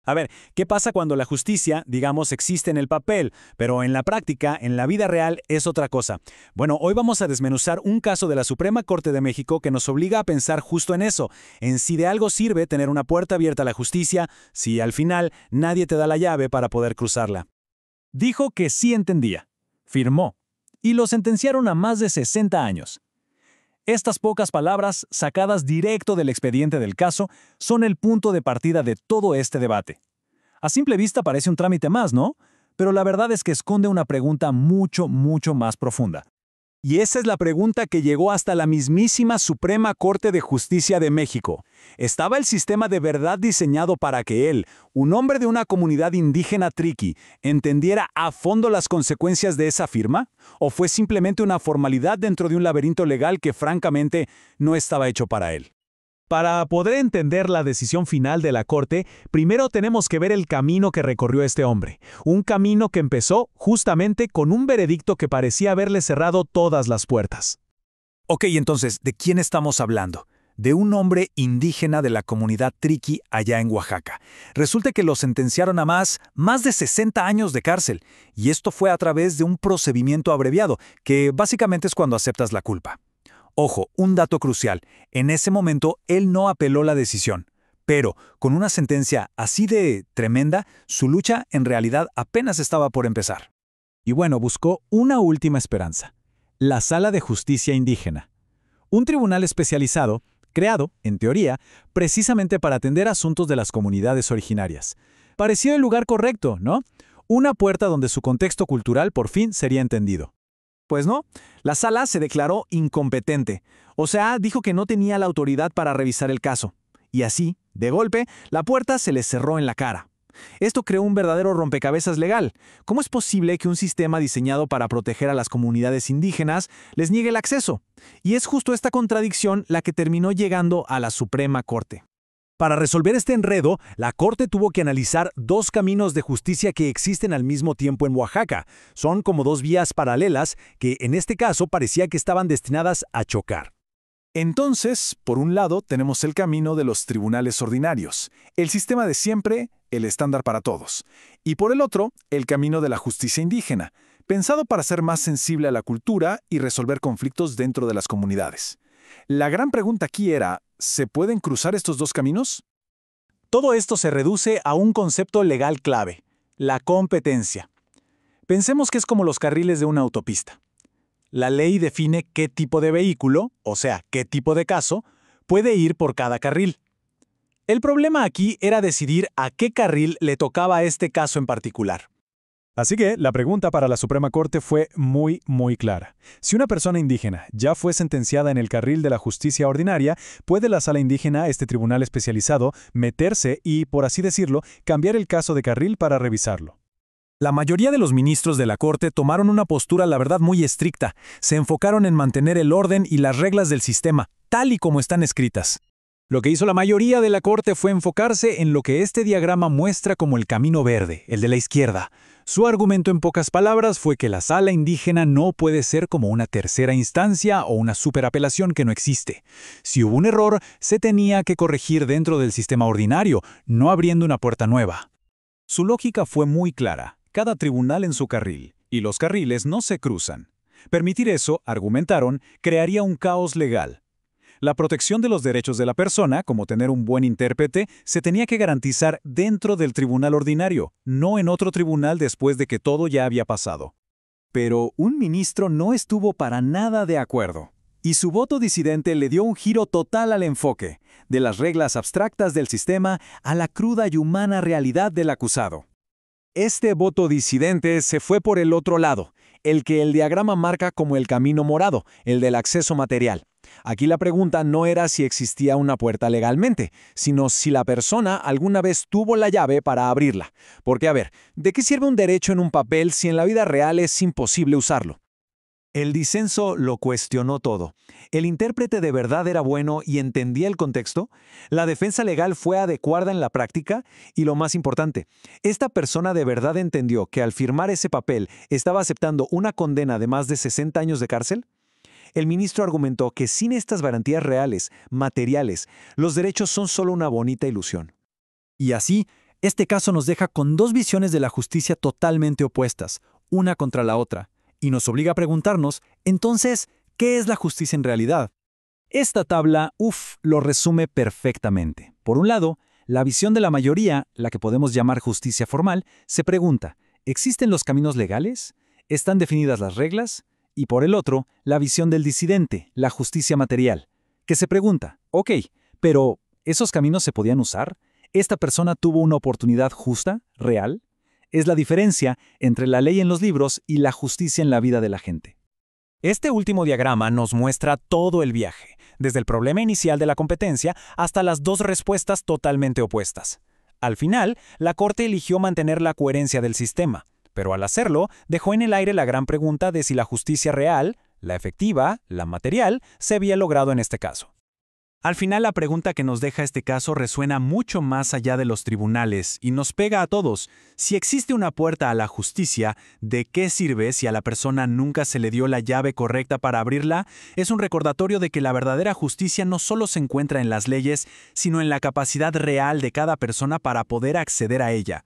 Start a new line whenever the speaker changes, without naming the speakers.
A ver, ¿qué pasa cuando la justicia, digamos, existe en el papel, pero en la práctica, en la vida real, es otra cosa? Bueno, hoy vamos a desmenuzar un caso de la Suprema Corte de México que nos obliga a pensar justo en eso, en si de algo sirve tener una puerta abierta a la justicia, si al final nadie te da la llave para poder cruzarla.
Dijo que sí entendía, firmó, y lo sentenciaron a más de 60 años. Estas pocas palabras, sacadas directo del expediente del caso, son el punto de partida de todo este debate. A simple vista parece un trámite más, ¿no? Pero la verdad es que esconde una pregunta mucho más profunda.
Y esa es la pregunta que llegó hasta la mismísima Suprema Corte de Justicia de México. ¿Estaba el sistema de verdad diseñado para que él, un hombre de una comunidad indígena triqui, entendiera a fondo las consecuencias de esa firma? ¿O fue simplemente una formalidad dentro de un laberinto legal que francamente no estaba hecho para él?
Para poder entender la decisión final de la Corte, primero tenemos que ver el camino que recorrió este hombre. Un camino que empezó justamente con un veredicto que parecía haberle cerrado todas las puertas.
Ok, entonces, ¿de quién estamos hablando? De un hombre indígena de la comunidad triqui allá en Oaxaca. Resulta que lo sentenciaron a más de 60 años de cárcel, y esto fue a través de un procedimiento abreviado, que básicamente es cuando aceptas la culpa. Ojo, un dato crucial. En ese momento, él no apeló la decisión. Pero, con una sentencia así de tremenda, su lucha en realidad apenas estaba por empezar.
Y bueno, buscó una última esperanza: la Sala de Justicia Indígena. Un tribunal especializado, creado, en teoría, precisamente para atender asuntos de las comunidades originarias. Parecía el lugar correcto, ¿no? Una puerta donde su contexto cultural por fin sería entendido. Pues no, la sala se declaró incompetente, o sea, dijo que no tenía la autoridad para revisar el caso. Y así, de golpe, la puerta se le cerró en la cara. Esto creó un verdadero rompecabezas legal. ¿Cómo es posible que un sistema diseñado para proteger a las comunidades indígenas les niegue el acceso? Y es justo esta contradicción la que terminó llegando a la Suprema Corte.
Para resolver este enredo, la Corte tuvo que analizar dos caminos de justicia que existen al mismo tiempo en Oaxaca. Son como dos vías paralelas que, en este caso, parecía que estaban destinadas a chocar.
Entonces, por un lado, tenemos el camino de los tribunales ordinarios, el sistema de siempre, el estándar para todos. Y por el otro, el camino de la justicia indígena, pensado para ser más sensible a la cultura y resolver conflictos dentro de las comunidades. La gran pregunta aquí era, ¿se pueden cruzar estos dos caminos?
Todo esto se reduce a un concepto legal clave: la competencia. Pensemos que es como los carriles de una autopista. La ley define qué tipo de vehículo, o sea, qué tipo de caso, puede ir por cada carril. El problema aquí era decidir a qué carril le tocaba a este caso en particular. Así que la pregunta para la Suprema Corte fue muy clara. Si una persona indígena ya fue sentenciada en el carril de la justicia ordinaria, ¿puede la sala indígena, este tribunal especializado, meterse y, por así decirlo, cambiar el caso de carril para revisarlo?
La mayoría de los ministros de la Corte tomaron una postura, la verdad, muy estricta. Se enfocaron en mantener el orden y las reglas del sistema, tal y como están escritas. Lo que hizo la mayoría de la Corte fue enfocarse en lo que este diagrama muestra como el camino verde, el de la izquierda. Su argumento en pocas palabras fue que la sala indígena no puede ser como una tercera instancia o una superapelación que no existe. Si hubo un error, se tenía que corregir dentro del sistema ordinario, no abriendo una puerta nueva. Su lógica fue muy clara: cada tribunal en su carril, y los carriles no se cruzan. Permitir eso, argumentaron, crearía un caos legal. La protección de los derechos de la persona, como tener un buen intérprete, se tenía que garantizar dentro del tribunal ordinario, no en otro tribunal después de que todo ya había pasado. Pero un ministro no estuvo para nada de acuerdo, y su voto disidente le dio un giro total al enfoque, de las reglas abstractas del sistema a la cruda y humana realidad del acusado. Este voto disidente se fue por el otro lado, el que el diagrama marca como el camino morado, el del acceso material. Aquí la pregunta no era si existía una puerta legalmente, sino si la persona alguna vez tuvo la llave para abrirla. Porque, a ver, ¿de qué sirve un derecho en un papel si en la vida real es imposible usarlo? El disenso lo cuestionó todo. ¿El intérprete de verdad era bueno y entendía el contexto? ¿La defensa legal fue adecuada en la práctica? Y lo más importante, ¿esta persona de verdad entendió que al firmar ese papel estaba aceptando una condena de más de 60 años de cárcel? El ministro argumentó que sin estas garantías reales, materiales, los derechos son solo una bonita ilusión. Y así,
Este caso nos deja con dos visiones de la justicia totalmente opuestas, una contra la otra, y nos obliga a preguntarnos, entonces, ¿qué es la justicia en realidad? Esta tabla, lo resume perfectamente. Por un lado, la visión de la mayoría, la que podemos llamar justicia formal, se pregunta, ¿existen los caminos legales? ¿Están definidas las reglas? Y por el otro, la visión del disidente, la justicia material, que se pregunta, ok, pero ¿esos caminos se podían usar? ¿Esta persona tuvo una oportunidad justa, real? Es la diferencia entre la ley en los libros y la justicia en la vida de la gente.
Este último diagrama nos muestra todo el viaje, desde el problema inicial de la competencia hasta las dos respuestas totalmente opuestas. Al final, la Corte eligió mantener la coherencia del sistema, pero al hacerlo, dejó en el aire la gran pregunta de si la justicia real, la efectiva, la material, se había logrado en este caso.
Al final, la pregunta que nos deja este caso resuena mucho más allá de los tribunales y nos pega a todos. Si existe una puerta a la justicia, ¿de qué sirve si a la persona nunca se le dio la llave correcta para abrirla? Es un recordatorio de que la verdadera justicia no solo se encuentra en las leyes, sino en la capacidad real de cada persona para poder acceder a ella.